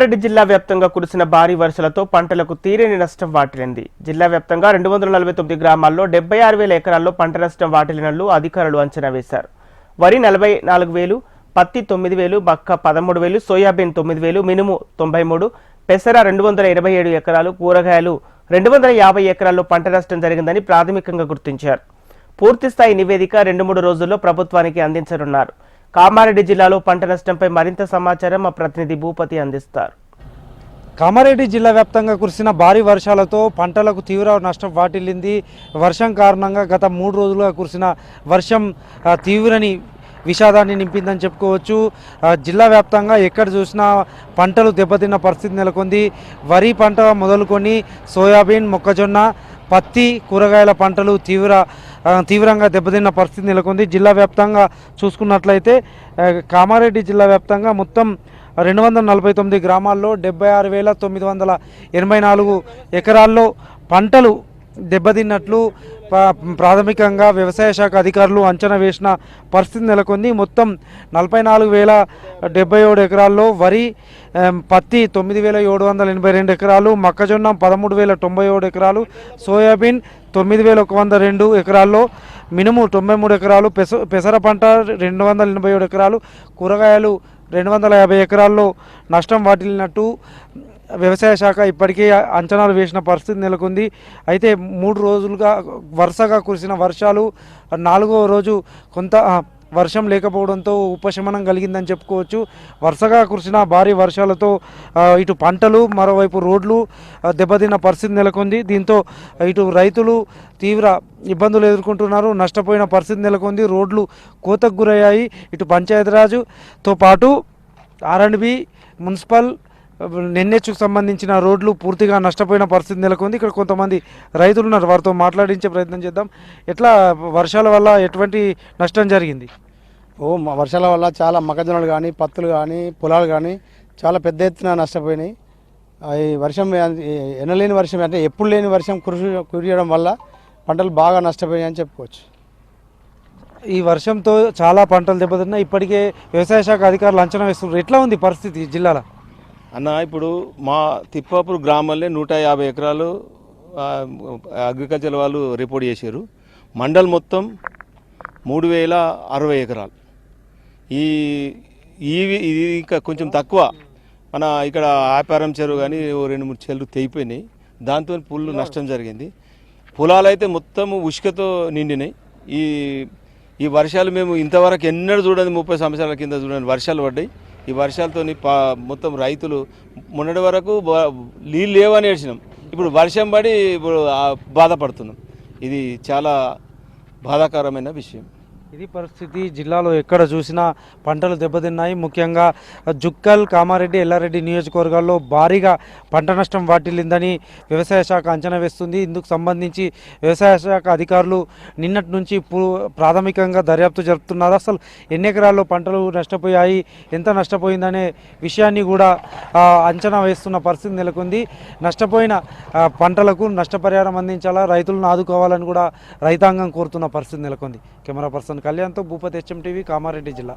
కామారెడ్డి జిల్లా వ్యాప్తంగా కురిసిన భారీ వర్షాలతో పంటలకు తీరని నష్టం వాటిల్లింది. జిల్లా వ్యాప్తంగా 249 గ్రామాల్లో 76,000 ఎకరాల్లో పంట నష్టం వాటిల్లినట్లు అధికారులు అంచనా వేశారు. వరి 44,000, పత్తి 9,000, బక్క 13,000, సోయాబీన్ 9,000, మినుము 93, పెసర 227 ఎకరాలు, కూరగాయలు 250 ఎకరాల్లో పంట నష్టం జరిగిందని ప్రాథమికంగా గుర్తించారు. పూర్తిస్థాయి నివేదిక 2-3 రోజుల్లో ప్రభుత్వానికి అందించనున్నారు. కామారెడ్డి జిల్లాలో పంట నష్టంపై మరింత సమాచారం మా ప్రతినిధి భూపతి అందిస్తారు. కామారెడ్డి జిల్లా వ్యాప్తంగా కురిసిన భారీ వర్షాలతో పంటలకు తీవ్ర నష్టం వాటిల్లింది. వర్షం కారణంగా గత 3 రోజులుగా కురిసిన వర్షం తీవ్రని విషాదాన్ని నింపిందని చెప్పుకోవచ్చు. జిల్లా వ్యాప్తంగా ఎక్కడ చూసినా పంటలు దెబ్బతిన్న పరిస్థితి నెలకొంది. వరి పంట మొదలుకొని సోయాబీన్, మొక్కజొన్న, పత్తి, కూరగాయల పంటలు తీవ్రంగా దెబ్బతిన్న పరిస్థితి నెలకొంది. జిల్లా వ్యాప్తంగా చూసుకున్నట్లయితే కామారెడ్డి జిల్లా వ్యాప్తంగా మొత్తం 249 గ్రామాల్లో 76,984 ఎకరాల్లో పంటలు దెబ్బతిన్నట్లు ప్రాథమికంగా వ్యవసాయ శాఖ అధికారులు అంచనా వేసిన పరిస్థితి నెలకొంది. మొత్తం 44,077 ఎకరాల్లో వరి, పత్తి 9,782 ఎకరాలు, మొక్కజొన్న 13,097 ఎకరాలు, సోయాబీన్ 9,102 ఎకరాల్లో, మినుము 93 ఎకరాలు, పెసర పంట 287 ఎకరాలు, కూరగాయలు 250 ఎకరాల్లో నష్టం వాటిల్లినట్టు వ్యవసాయ శాఖ ఇప్పటికే అంచనాలు వేసిన పరిస్థితి నెలకొంది. అయితే 3 రోజులుగా వరుసగా కురిసిన వర్షాలు 4వ రోజు కొంత వర్షం లేకపోవడంతో ఉపశమనం కలిగిందని చెప్పుకోవచ్చు. వరుసగా కురిసిన భారీ వర్షాలతో ఇటు పంటలు, మరోవైపు రోడ్లు దెబ్బతిన్న పరిస్థితి నెలకొంది. దీంతో ఇటు రైతులు తీవ్ర ఇబ్బందులు ఎదుర్కొంటున్నారు. నష్టపోయిన పరిస్థితి నెలకొంది. రోడ్లు కోతకు గురయ్యాయి. ఇటు పంచాయతీరాజ్తో పాటు ఆర్ఎండ్బి, మున్సిపల్, ఎన్హెచ్కు సంబంధించిన రోడ్లు పూర్తిగా నష్టపోయిన పరిస్థితి నెలకొంది. ఇక్కడ కొంతమంది రైతులు ఉన్నారు, వారితో మాట్లాడించే ప్రయత్నం చేద్దాం. ఎట్లా వర్షాల వల్ల ఎటువంటి నష్టం జరిగింది? వర్షాల వల్ల చాలా మొక్కజొన్నలు కానీ, పత్తులు కానీ, పొలాలు కానీ చాలా పెద్ద ఎత్తున నష్టపోయినాయి. ఈ వర్షం ఎనలేని వర్షం అంటే ఎప్పుడు లేని వర్షం కురియడం వల్ల పంటలు బాగా నష్టపోయాయి అని చెప్పుకోవచ్చు. ఈ వర్షంతో చాలా పంటలు దెబ్బతిన్నాయి. ఇప్పటికే వ్యవసాయ శాఖ అధికారులు అంచనా వేస్తున్నారు. ఎట్లా ఉంది పరిస్థితి జిల్లాలో? అన్న, ఇప్పుడు మా తిప్పాపూర్ గ్రామంలో 150 ఎకరాలు అగ్రికల్చర్ వాళ్ళు రిపోర్ట్ చేశారు. మండల్ మొత్తం 3,060 ఎకరాలు. ఇది ఇంకా కొంచెం తక్కువ. మన ఇక్కడ ఆపారం చెరువు కానీ 2-3 చెరువులు తెగిపోయినాయి. దాంతో ఫుల్ నష్టం జరిగింది. పొలాలు అయితే మొత్తం ఉష్కతో నిండినాయి. ఈ వర్షాలు మేము ఇంతవరకు ఎన్నడూ చూడండి, 30 సంవత్సరాల కింద చూడండి వర్షాలు పడ్డాయి. ఈ వర్షాలతో మొత్తం రైతులు మొన్నటి వరకు నీళ్ళు లేవని ఏడ్చినాం. ఇప్పుడు వర్షం పడి ఇప్పుడు బాధపడుతున్నాం. ఇది చాలా బాధాకరమైన విషయం. ఇది పరిస్థితి. జిల్లాలో ఎక్కడ చూసినా పంటలు దెబ్బతిన్నాయి. ముఖ్యంగా జుక్కల్, కామారెడ్డి, ఎల్లారెడ్డి నియోజకవర్గాల్లో భారీగా పంట నష్టం వాటిల్లిందని వ్యవసాయ శాఖ అంచనా వేస్తుంది. ఇందుకు సంబంధించి వ్యవసాయ శాఖ అధికారులు నిన్నటి నుంచి ప్రాథమికంగా దర్యాప్తు జరుపుతున్నారు. అసలు ఎన్ని ఎకరాల్లో పంటలు నష్టపోయాయి, ఎంత నష్టపోయిందనే విషయాన్ని కూడా అంచనా వేస్తున్న పరిస్థితి నెలకొంది. నష్టపోయిన పంటలకు నష్టపరిహారం అందించాలా, రైతులను ఆదుకోవాలని కూడా రైతాంగం కోరుతున్న పరిస్థితి నెలకొంది. కెమెరా పర్సన్ కళ్యాణ్తో భూపతి, HM టీవీ, కామారెడ్డి జిల్లా.